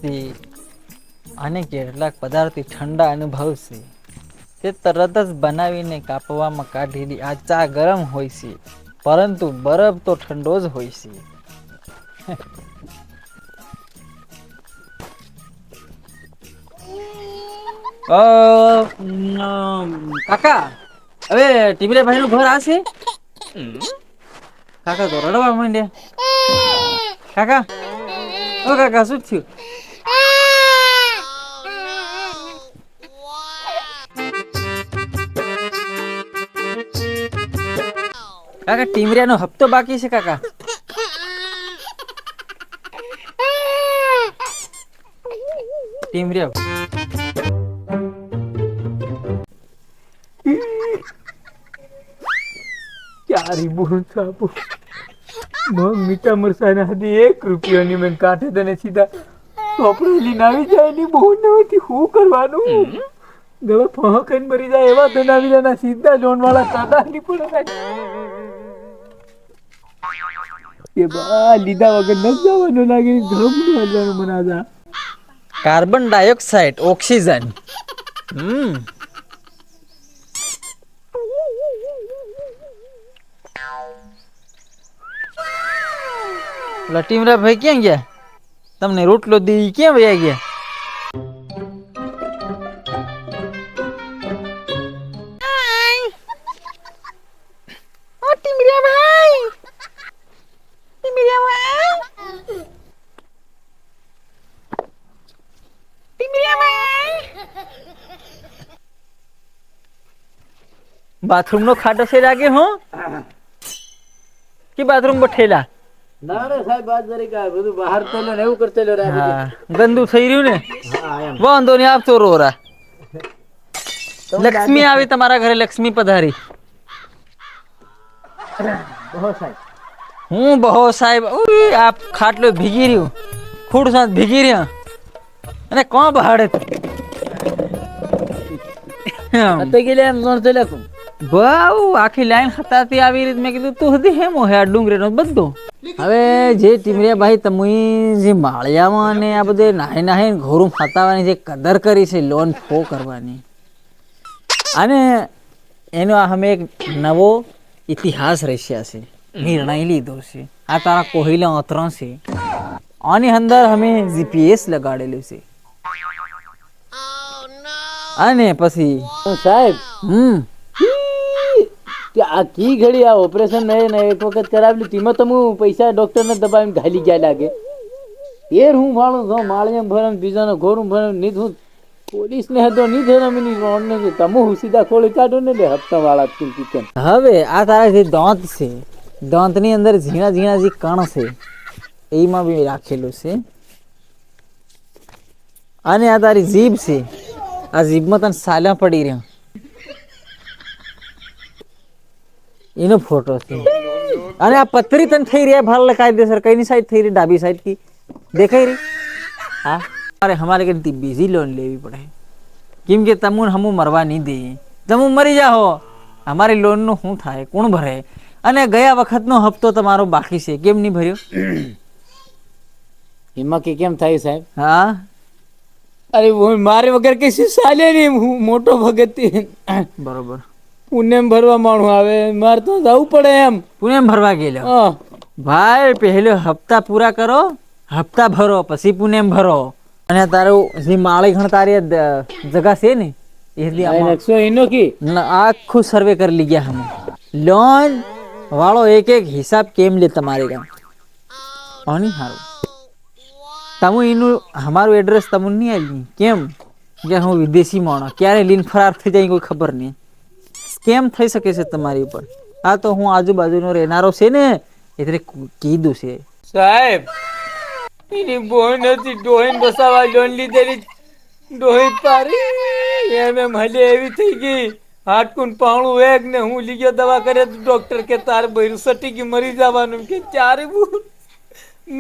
છે અને કેટલાક પદાર્થથી ઠંડા અનુભવશે. તે તરત જ બનાવીને કાપવામાં કાઢેલી આ ચા ગરમ હોય છે. પરંતુ બરફ તો ઠંડો જ હોય છે. કાકા હવે ટીમરે ભાઈ નું ઘર આ છે. કાકા તો રડવા માંડ્યા. કાકા ઓ કાકા શું થયું? કાકા ટીમરિયા નો હપ્તો બાકી છે કાકા. ટીમરિયા ચારી બોલ સાપુ મગ મીઠા મરસાના હતી ₹1 ની મેં કાઢે તને સીધા સોપડેલી નાવી જાય ની બહુ નતી શું કરવાનું ગળો ફહ કઈને મરી જાય એવા ધનાવી ના સીધા જોન વાળા કાદા ની પડે એ બા લીધા વગર ન જવાનું લાગે ઘણું હલવાનું મનાજા. Carbon dioxide oxygen. ટીમરા ભાઈ ક્યાં ગયા? તમને રોટલો દી ક્યાં વયા ગયા? बाथरूम नो खाटो से लागे हो कि बाथरूम बठेला ના રે સાહેબ વાત જરી કા બધું બહાર તોલો ને એવું કરતેલો રે બધું ગંદુ થઈ રહ્યું ને વાંધો નહીં આપતો રોરા લક્ષ્મી આવી તમારા ઘરે લક્ષ્મી પધારી બહો સાહેબ હું બહો સાહેબ આપ ખાટલો ભીગી રહ્યું ખૂડ સાથ ભીગી રહ્યા અને કોણ બહાડે અતે ગેલે એમ નોર તે લખું બાઉ આખી લાઈન ખતાતી આવી રીત મેં કીધું તું હદી હેમો હે આ ડુંગરેનો બધો હવે જે ટીમરિયા ભાઈ તમુઈ જે માળિયામાં ને આ બધે નાહી નાહી ઘોરું ફતાવાની જે કદર કરી છે લોન ફો કરવાની અને એનો અમે એક નવો ઇતિહાસ રચ્યા છે નિર્ણય લીધો છે આ તારા કોહિલા અતરા છે આની અંદર અમે જીપીએસ લગાડેલું છે અને પછી સાહેબ કે આ કી ઘડી આ ઓપરેશન નહીં ને એક વખત કરાવેલું તેમાં તો હું પૈસા ડોક્ટરને દબાવીને ઘાલી ગયા લાગે એર હું વાળું જો માળિયામ ભરમ બીજાનો ઘોરું ભરમ નીધ હું પોલીસને હતો ની ધરમની રોડને જે તમે હું સીધા ખોળી કાઢો ને લે હપ્તા વાળા તું હવે આ તારા જે દાંત છે દાંતની અંદર ઝીણા ઝીણા જે કણ છે એમાં બી રાખેલું છે અને આ તારી જીભ છે આ જીભમાં તને સાલા પડી રહ્યા એનો ફોટો છે અને આ પથરી તને થઈ રહ્યા ભાલ કાયદેસર કઈની સાઈડ થઈ રહી ડાબી સાઈડ की દેખાઈ રહી હા અરે हमारे के બીજી લોન લેવી પડે કેમ કે તમુન હમુ મરવા નહીં દે તમુ મરી જાઓ અમારી લોન નું શું થાય કોણ ભરે અને ગયા વખતનો હપ્તો તમારો બાકી છે કેમ નહીં ભર્યો એમાં કે કેમ થાય સાહેબ હા અરે મારે વગર કઈ ચાલે નહીં હું મોટો ભગત બરોબર પુણ્યમ ભરવા માણું આવે મારે તો જવું પડે એમ પુણ્યમ ભરવા ગયેલો ભાઈ પહેલો હપ્તા પૂરા કરો હપ્તા ભરો પછી પુણ્યમ ભરો અને તારું જે માળી ઘણ તારી જગા છે ને આખું સર્વે કરી લી ગયા હમ લોન વાળો એક એક હિસાબ કેમ લે તમારે કામ આની હારું તમુ એનું અમારું એડ્રેસ તમને નહીં આવી કેમ કે હું વિદેશી માણસ ક્યારે લીન ફરાર થઈ જાય કોઈ ખબર નહીં કેમ થઈ શકે છે તમારી ઉપર આ તો હું આજુબાજુનો રહેનારો છે ને એટલે કીધું છે સાહેબ એની બોન હતી ડોહીન બસાવા લોન લીધેલી ડોહી પારી એમ હલે એવી થઈ ગઈ હાટકુન પાણું વેગ ને હું લીગ્યો દવા કરે તો ડોક્ટર કે તાર બૈરું સટી ગયું મરી જવાનું કે ચારે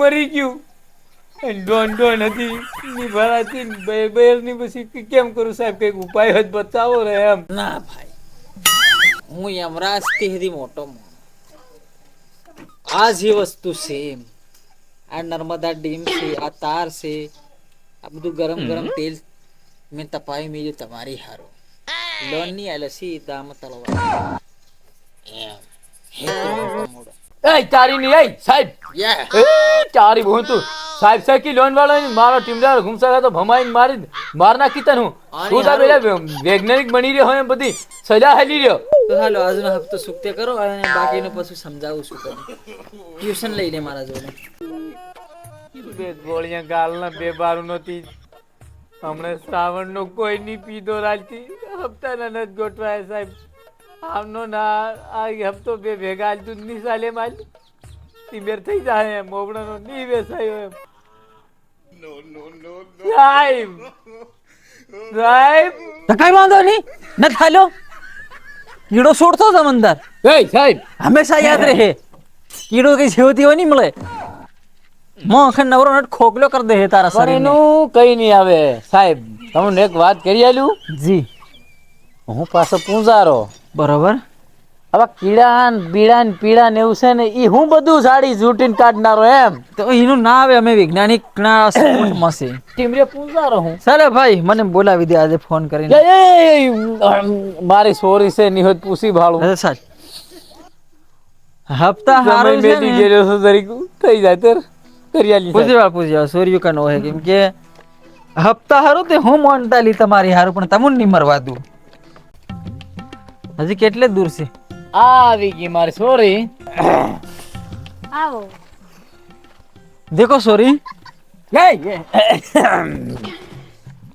મરી ગયું ડોન ડોન હતી ની ભરાતી બેર ની પછી કેમ કરું સાહેબ કઈક ઉપાય જ બતાવો રે એમ ના ભાઈ હું યમરાજ થી મોટો આ જે વસ્તુ છે આ નર્મદા ડેમ છે આ તાર છે આ બધું ગરમ ગરમ તેલ મેં તપાવી મેં તમારી હારો લોન ની આલે સીધા આમાં તળવા એમ હે તો મોડો એ તારી ની એ સાહેબ યા તારી બોન તું સાહેબ સાકી લોન વાળા ને મારો ટીમદાર ઘુમસા તો ભમાઈને માર નાખી તને હું તું તાર પેલા વૈજ્ઞાનિક બની રહ્યો હોય એમ બધી સજા હેલી રહ્યો તો હાલો આજનો હપ્તો સુક્તે કરો અને બાકીનો પછી સમજાવું શું કરું ટ્યુશન લઈ લે મારા જોડે બે ગોળિયા ગાલના બે બારું નહોતી હમણાં શ્રાવણ નો કોઈ નહીં પીધો રાજથી હપ્તાના નથી ગોઠવાય સાહેબ આમનો ના આ હપ્તો બે ભેગા હાલતું જ નહીં ચાલે માલ તિમેર થઈ જાય એમ મોબડાનો નહીં બેસાયો એમ સાહેબ સાહેબ તો કઈ વાંધો નહીં ન થાલો કીડો છોડતો સમંદર એ સાહેબ હંમેશા યાદ રહે કીડો કઈ જેવતી હોય નહીં મળે મો અખન નવરો નટ ખોખલો કર દે તારા પણ શરીરને એનું કઈ નહીં આવે સાહેબ તમને એક વાત કરી આલ્યું જી હું પાછો પૂંજારો બરોબર હવે કીડા બીડા ને પીડા ને એવું છે ને એ હું બધું સાડી ઝૂટીને કાઢનારો એમ તો એનું ના આવે અમે વૈજ્ઞાનિક ના સપોર્ટમાં છે ટીમરે પૂંજારો હું ચાલે ભાઈ મને બોલાવી દે આજે ફોન કરીને મારી સોરી છે નિહોત પૂછી ભાળું અરે સાચ હપ્તા હારો છે મેટી ને ગયેલો છો તરીકે થઈ જાય તર કરી પૂછી વા સોર્યું કનો હે કેમ કે હપ્તા હારો તે હું મોનતા લી તમારી હારું પણ તમુન ની મરવા દઉં હજી કેટલે દૂર છે આવી ગઈ મારી સોરી આવો દેખો સોરી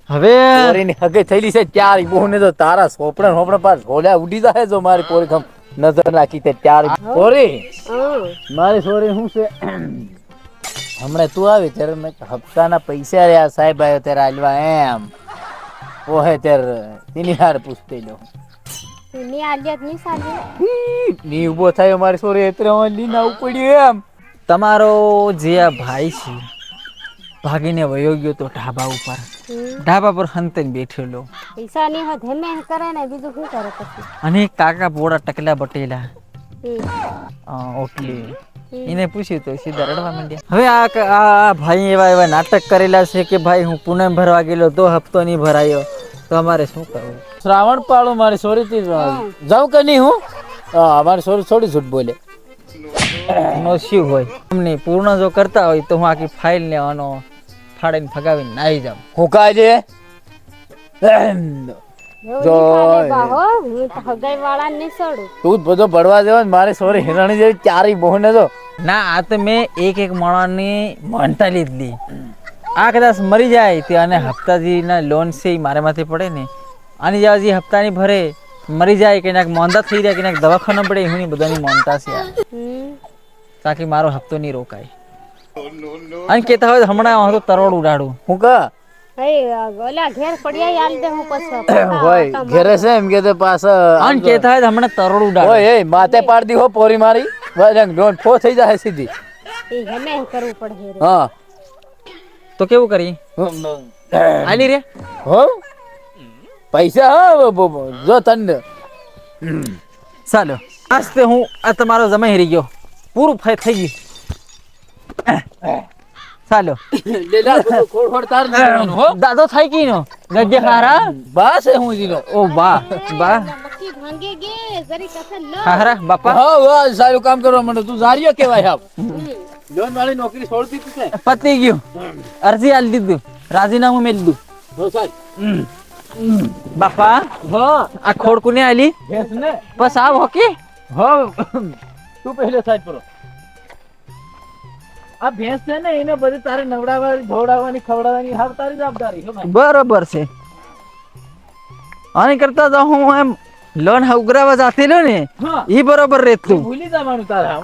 હવે સોરી ની હગે થયેલી છે ત્યારે બહુ ને તો તારા સોપડા પાસ ઘોડા ઉડી જાય જો મારી પોરી ખમ નજર નાખી તે ત્યારે સોરી મારી સોરી શું છે હમણાં તું આવી ત્યારે મેં હપ્તાના પૈસા રહ્યા સાહેબ આવ્યો ત્યારે આલવા એમ ઓહે ત્યારે તેની હાર પૂછતે લો ની આલિયત ની સાલી ની ઉભો થયો મારી સોરી એટલે લીના ઉપડ્યું એમ તમારો જે આ ભાઈ છે ભાગીને વયો ગયો તો ઢાબા ઉપર ઢાબા પર હંતન બેઠેલો પૈસા ની હદ હેમે કરે ને બીજું શું કરે પછી અને એક કાકા પોડા ટકલા બટેલા હમ. ઓટલી એને પૂછ્યું તો સીધા રડવા માંડ્યા હવે આ ભાઈ એવા નાટક કરેલા છે કે ભાઈ હું પૂનમ ભરવા ગયેલો તો હપ્તો નહીં ભરાયો તો અમારે શું કરવું શ્રાવણ પાળું મારી સોરી થી જાઉં કે નહીં હું મારી સોરી થોડી છૂટ બોલે નો શું હોય અમને પૂર્ણ જો કરતા હોય તો હું આખી ફાઇલ ને આનો ફાડીને ફગાવીને નાહી જાઉં હું કાજે એવું ની ચાલે બાહો હું તો હગાઈ વાળા ને છોડું તું જ બધો ભરવા દેવા મારી સોરી હિરાણી જેવી ચારી બહુ ને તો ના આ તો મેં એક માણસની માનતા લીધી આ કદાચ મરી જાય તે અને હપ્તાજીના લોન છે એ મારે માથે પડે ને આની જેવા જે હપ્તાની ભરે મરી જાય કે નાક મોંધા થઈ જાય કે નાક દવાખાના પડે એની બધાની મોનતા છે આ. તાકી મારો હપ્તો નહીં રોકાય અને કેતા હોય હમણાં હું તો તરોડ ઉડાડું હું કા હે ઓલા ઘેર પડ્યા હાલ દે હું પછી હોય ઘરે છે એમ કે તે પાછા અને કેતા હોય હમણાં તરોડ ઉડાડું ઓય એ માથે પાડ દી હો પોરી મારી વરંગ લોન ફો થઈ જાય સીધી એ હેમે કરવું પડે રે હા તો કેવું કરી આલી રે હો પૈસા હા જો તને ચાલો આસ્તે હું આ તમારો જમાઈ હરી ગયો પૂરું થઈ ગયું ચાલો દાદો થાય કી નો ગજ્જે ખારા બસ હું જીનો ઓ બા બા મક્કી ભાંગે ગે જરી કથન લો ખારા બાપા હા વાહ સારું કામ કરવા માંડો તું જારિયો કેવાય આપ લોન વાળી નોકરી છોડી દીધી છે પતી ગયું અરજી આલી દીધું રાજીનામું મેલ દીધું હો સાહેબ બાપા હા આ ખોડ કોને આલી ભેંસ ને બસ આવ હોકી હા તું પહેલે સાઈડ પર આ ભેંસ છે ને એને બધી તારે નવડાવવાની ધોડાવવાની ખવડાવવાની હાર તારી જવાબદારી બરોબર છે આની કરતા તો હું એમ લોન ઉઘરાવા જાતેલો ને હા ઈ બરોબર રેતું ભૂલી જવાનું તારે